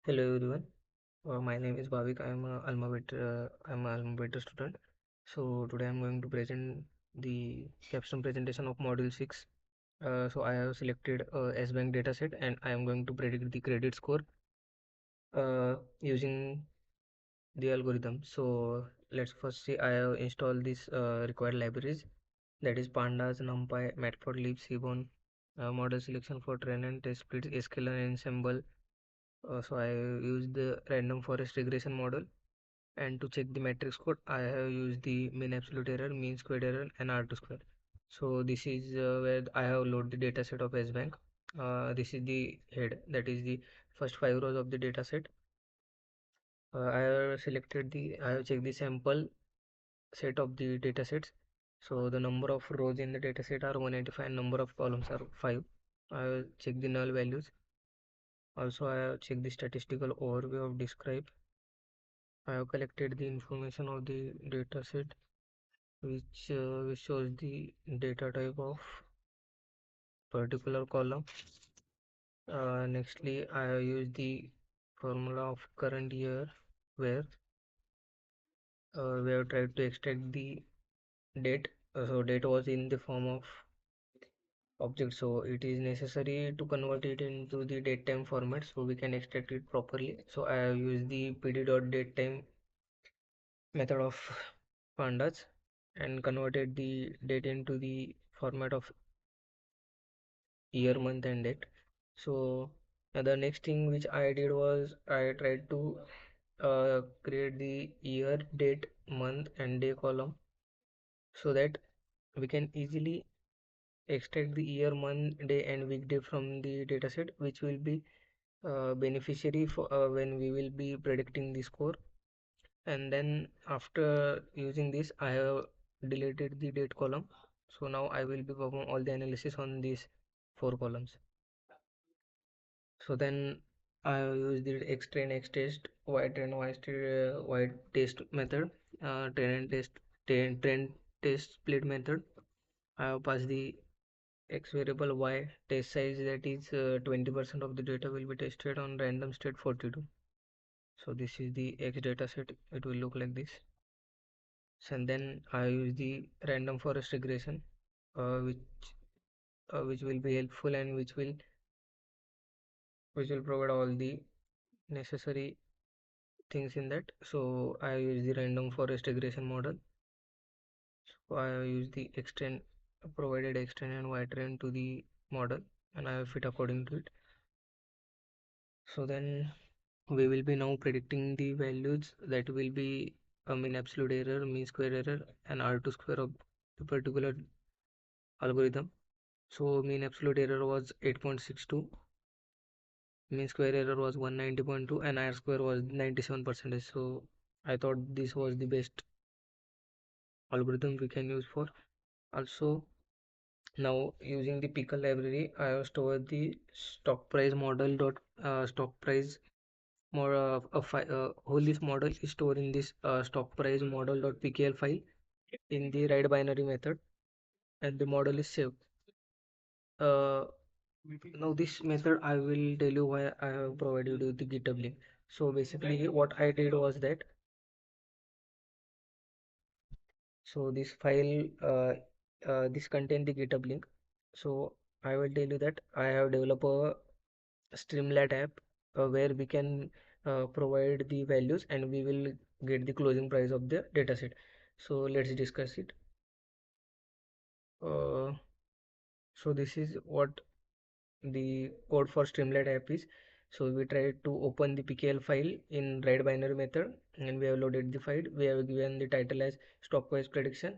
Hello everyone. My name is Bhavik. I'm a Alma Beta student. So today I'm going to present the capstone presentation of Module 6. So I have selected S-Bank dataset and I am going to predict the credit score using the algorithm. So let's first see. I have installed these required libraries, that is pandas, numpy, matplotlib, seaborn, model selection for train and test splits, sklearn and ensemble. So I use the random forest regression model. And to check the matrix code, I have used the mean absolute error, mean squared error, and R2 square. So this is where I have loaded the data set of SBank. This is the head, that is the first 5 rows of the data set. I have checked the sample set of the data sets. So the number of rows in the data set are 185 and number of columns are 5. I have checked the null values. Also, I have checked the statistical overview of describe. I have collected the information of the data set which shows the data type of particular column. Nextly, I have used the formula of current year where we have tried to extract the date. So date was in the form of object, so it is necessary to convert it into the date time format so we can extract it properly. So I have used the pd.datetime method of pandas and converted the date into the format of year, month, and date. So the next thing which I did was I tried to create the year, date, month, and day column so that we can easily extract the year, month, day, and weekday from the dataset, which will be beneficiary for when we will be predicting the score. And then after using this, I have deleted the date column. So now I will be perform all the analysis on these 4 columns. So then I use the xtrain, xtest, ytrain, ytest method, train and test, train test split method. I have passed the x variable y test size, that is 20% of the data will be tested on random state 42. So this is the x data set. It will look like this. And then I use the random forest regression, which will be helpful and which will provide all the necessary things in that. So I use the random forest regression model. So I use the extend provided extend and ytrain to the model and I fit according to it. So then we will be now predicting the values that will be mean absolute error, mean square error, and R2 square of the particular algorithm. So mean absolute error was 8.62, mean square error was 190.2, and R square was 97%. So I thought this was the best algorithm we can use for. Also, now using the pickle library, I have stored the stock price model dot stock price more whole this model is stored in this stock price model dot pkl file in the write binary method, and the model is saved. Uh, Now this method I will tell you why I have provided you the GitHub link. So basically what I did was that, so this file this contain the GitHub link. So I will tell you that I have developed a Streamlit app where we can provide the values and we will get the closing price of the dataset. So let's discuss it. Uh, so this is what the code for Streamlit app is. So we tried to open the PKL file in write binary method and we have loaded the file. We have given the title as stock price prediction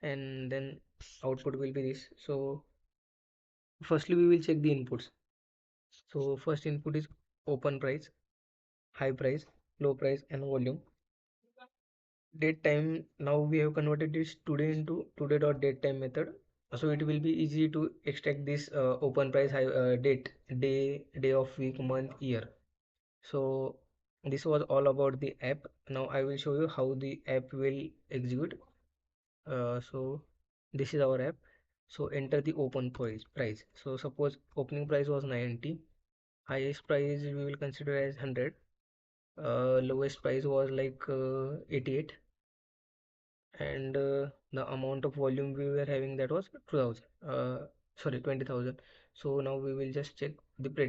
and then output will be this. So firstly we will check the inputs. So first input is open price, high price, low price, and volume. Date time, now we have converted this today into today.datetime method, so it will be easy to extract this open price, high date, day of week, month, year. So this was all about the app. Now I will show you how the app will execute. So this is our app. So enter the open price. So suppose opening price was 90, highest price we will consider as 100. Lowest price was like 88, and the amount of volume we were having, that was 2000, sorry, 20,000. So now we will just check the